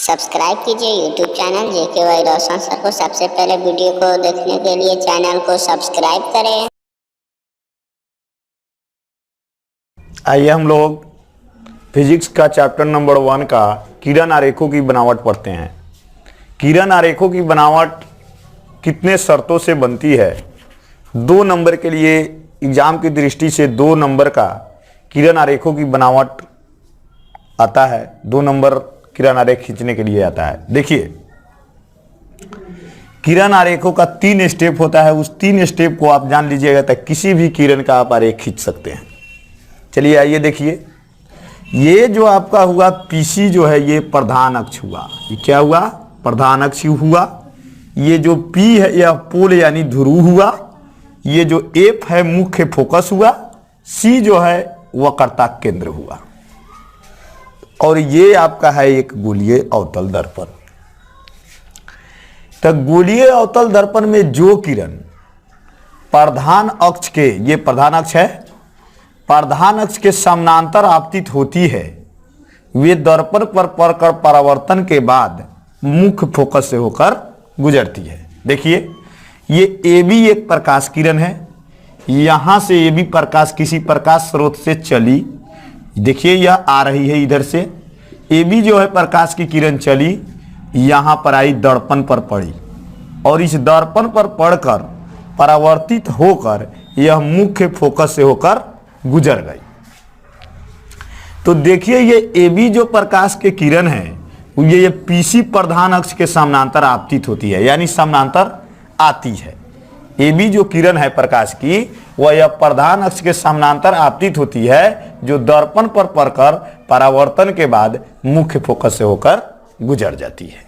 Subscribe कीजिए YouTube channel जेके रोशन sir को। सबसे पहले वीडियो को देखने के लिए चैनल को सब्सक्राइब करें। आइए हम लोग फिजिक्स का चैप्टर नंबर 1 का किरण आरेखों की बनावट पढ़ते हैं। किरण आरेखों की बनावट कितने शर्तों से बनती है। 2 नंबर के लिए एग्जाम की दृष्टि से 2 नंबर का किरण आरेखों की बनावट आता है। 2 नंबर किरण आरेख खींचने के लिए आता है। देखिए, किरण आरेखों का 3 स्टेप होता है। उस 3 स्टेप को आप जान लीजिएगा तो किसी भी किरण का आप आरेख खींच सकते हैं। चलिए आइए देखिए, ये जो आपका हुआ पीसी जो है ये प्रधान अक्ष हुआ। ये क्या हुआ? प्रधान अक्ष हुआ। ये जो पी है यह पोल यानी ध्रुव हुआ। ये जो एफ है मुख्य फोकस हुआ। सी जो है वक्रता केंद्र हुआ। और ये आपका है एक गोलीय अवतल दर्पण। तो गोलीय अवतल दर्पण में जो किरण प्रधान अक्ष के, ये प्रधान अक्ष है, प्रधान अक्ष के समानांतर आपतित होती है, वे दर्पण पर पड़कर परावर्तन के बाद मुख्य फोकस से होकर गुजरती है। देखिए, ये ए बी एक प्रकाश किरण है। यहां से ए बी प्रकाश किसी प्रकाश स्रोत से चली, देखिए यह आ रही है इधर से। ए बी जो है प्रकाश की किरण चली, यहां पर आई, दर्पण पर पड़ी और इस दर्पण पर पड़कर परावर्तित होकर यह मुख्य फोकस से होकर गुजर गई। तो देखिए, ये ए बी जो प्रकाश के किरण है ये पीसी प्रधान अक्ष के समानांतर आपतित होती है, यानी समानांतर आती है। ए बी जो किरण है प्रकाश की वह यह प्रधान अक्ष के समानांतर आपतित होती है, जो दर्पण पर पड़कर परावर्तन के बाद मुख्य फोकस से होकर गुजर जाती है।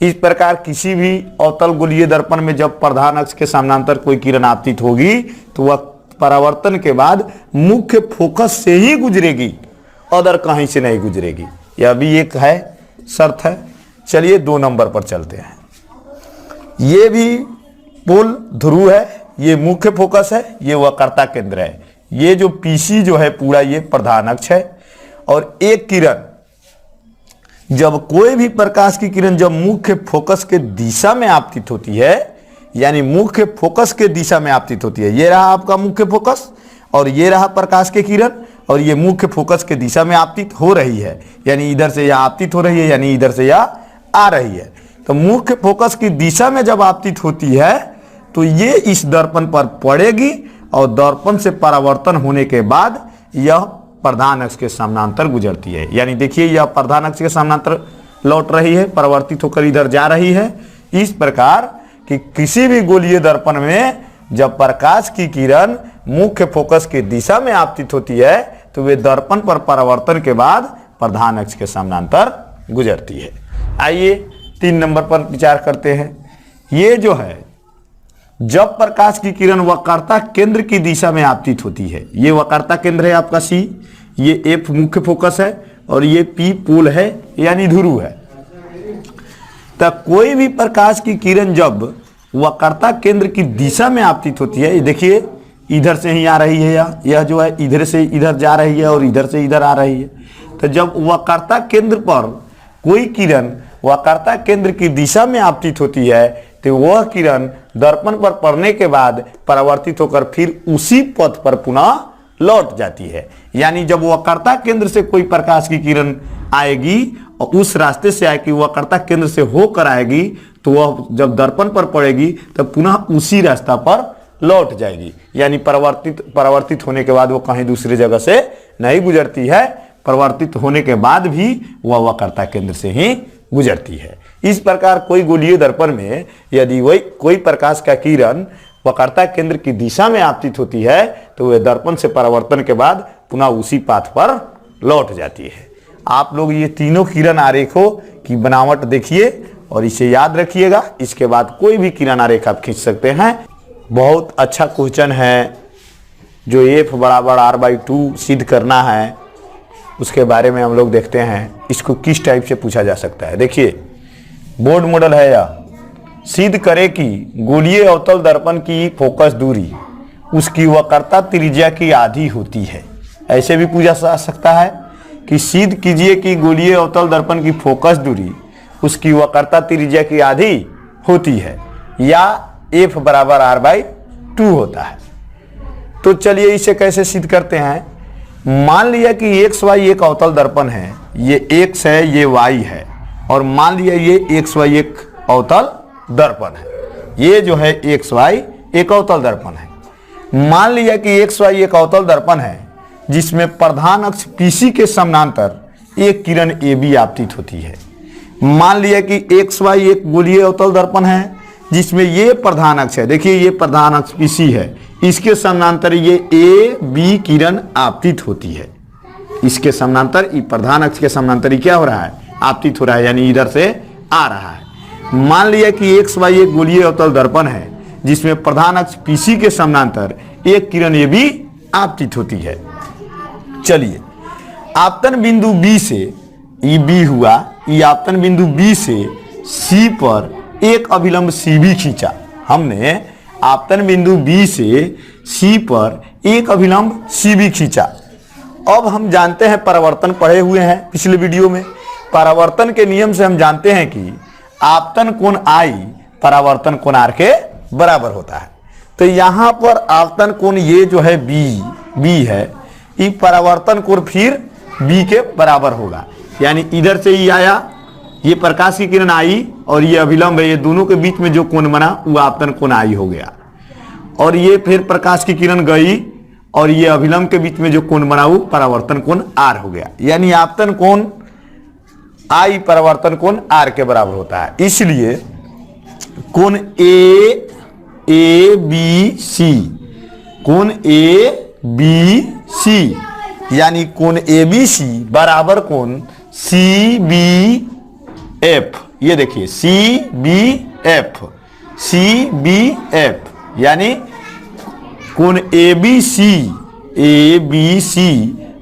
इस प्रकार किसी भी अवतल गोलीय दर्पण में जब प्रधान अक्ष के समानांतर कोई किरण आपतित होगी तो वह परावर्तन के बाद मुख्य फोकस से ही गुजरेगी, अदर कहीं से नहीं गुजरेगी। यह भी एक है शर्त है। चलिए 2 नंबर पर चलते हैं। ये भी पोल ध्रुव है, ये मुख्य फोकस है, ये वक्रता केंद्र है। ये जो पीसी जो है पूरा ये प्रधान अक्ष है। और एक किरण, जब कोई भी प्रकाश की किरण जब मुख्य फोकस के दिशा में आपतित होती है, यानी मुख्य फोकस के दिशा में आपतित होती है, ये रहा आपका मुख्य फोकस और ये रहा प्रकाश के किरण, और ये मुख्य फोकस के दिशा में आपतित हो रही है, यानी इधर से यह आपतित हो रही है, यानी इधर से यह आ रही है। तो मुख्य फोकस की दिशा में जब आपतित होती है तो ये इस दर्पण पर पड़ेगी और दर्पण से परावर्तन होने के बाद यह प्रधान अक्ष के समानांतर गुजरती है। यानी देखिए, यह प्रधान अक्ष के समानांतर लौट रही है, परावर्तित होकर इधर जा रही है। इस प्रकार कि किसी भी गोलीय दर्पण में जब प्रकाश की किरण मुख्य फोकस की दिशा में आपतित होती है तो वे दर्पण पर परावर्तन के बाद प्रधान अक्ष के समानांतर गुजरती है। आइए 3 नंबर पर विचार करते हैं। ये जो है, जब प्रकाश की किरण वक्रता केंद्र की दिशा में आपतित होती है, ये वक्रता केंद्र है आपका सी, ये एफ मुख्य फोकस है और ये पी पोल है यानी ध्रुव है। तब कोई भी प्रकाश की किरण जब वक्रता केंद्र की दिशा में आपतित होती है, देखिए इधर से ही आ रही है, यह जो है इधर से इधर जा रही है और इधर से इधर आ रही है। तो जब वक्रता केंद्र पर कोई किरण वक्रता केंद्र की दिशा में आपतित होती है तो वह किरण दर्पण पर पड़ने के बाद परावर्तित होकर फिर उसी पथ पर पुनः लौट जाती है। यानी जब वक्रता केंद्र से कोई प्रकाश की किरण आएगी और उस रास्ते से आएगी, वक्रता केंद्र से होकर आएगी, तो वह जब दर्पण पर पड़ेगी तो पुनः उसी रास्ता पर लौट जाएगी। यानी परावर्तित होने के बाद वो कहीं दूसरी जगह से नहीं गुजरती है, परावर्तित होने के बाद भी वह वक्रता केंद्र से ही गुजरती है। इस प्रकार कोई गोलीय दर्पण में यदि वही कोई प्रकाश का किरण वक्रता केंद्र की दिशा में आपतित होती है तो वह दर्पण से परावर्तन के बाद पुनः उसी पाथ पर लौट जाती है। आप लोग ये तीनों किरण आरेखों की बनावट देखिए और इसे याद रखिएगा। इसके बाद कोई भी किरण आरेख आप खींच सकते हैं। बहुत अच्छा क्वेश्चन है जो F बराबर r/2 सिद्ध करना है, उसके बारे में हम लोग देखते हैं इसको किस टाइप से पूछा जा सकता है। देखिए, बोर्ड मॉडल है यह। सिद्ध करे कि गोलीय अवतल दर्पण की फोकस दूरी उसकी वक्रता त्रिज्या की आधी होती है। ऐसे भी पूछा जा सकता है कि सिद्ध कीजिए कि गोलीय अवतल दर्पण की फोकस दूरी उसकी वक्रता त्रिज्या की आधी होती है, या F बराबर R/2 होता है। तो चलिए इसे कैसे सिद्ध करते हैं। मान लिया कि XY एक अवतल दर्पण है, ये X है, ये Y है, और मान लिया ये XY एक अवतल दर्पण है, ये जो है XY एक अवतल दर्पण है। मान लिया कि XY एक अवतल दर्पण है जिसमें प्रधान अक्ष PC के समानांतर एक किरण AB आपतित होती है। मान लिया कि XY एक गोलीय अवतल दर्पण है जिसमें ये प्रधान अक्ष है, देखिए ये प्रधान अक्ष PC है, इसके समानांतर ये AB किरण आपतित होती है। इसके समानांतर, प्रधान अक्ष के समानांतर क्या हो रहा है, आपतित हो रहा है, यानी इधर से आ रहा है। मान लिया कि XY एक गोलीय अवतल दर्पण है जिसमें प्रधान अक्ष PC के समानांतर एक किरण AB आपतित होती है। चलिए आपतन बिंदु B से, ये B हुआ, ये आपतन बिंदु B से C पर एक अभिलंब CB खींचा। हमने आपतन बिंदु B से C पर एक अभिलंब CB खींचा। अब हम जानते हैं, परावर्तन पढ़े हुए हैं पिछले वीडियो में। परावर्तन के नियम से हम जानते हैं कि आपतन कोण I परावर्तन कोण R के बराबर होता है। तो यहां पर आपतन कोण ये जो है B है, ये परावर्तन कोण फिर B के बराबर होगा, यानी इधर से ही आया, ये प्रकाश की किरण आई और ये अभिलंब है, ये दोनों के बीच में जो कोण बना वो आपतन कोण I हो गया। और ये फिर प्रकाश की किरण गई और ये अभिलंब के बीच में जो कोण बना वो परावर्तन कोण R हो गया, यानी आपतन कोण I परावर्तन कोण R के बराबर होता है। इसलिए कोण ABC, कोण ABC यानी कोण ABC बराबर कोण CBF। ये देखिए CBF यानी कोण ABC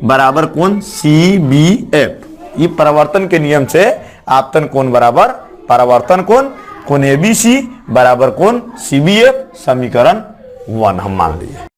बराबर कोण CBF। ये परावर्तन के नियम से आपतन कोण बराबर परावर्तन कोण ABC बराबर कोण CBF, समीकरण 1 हम मान लिए।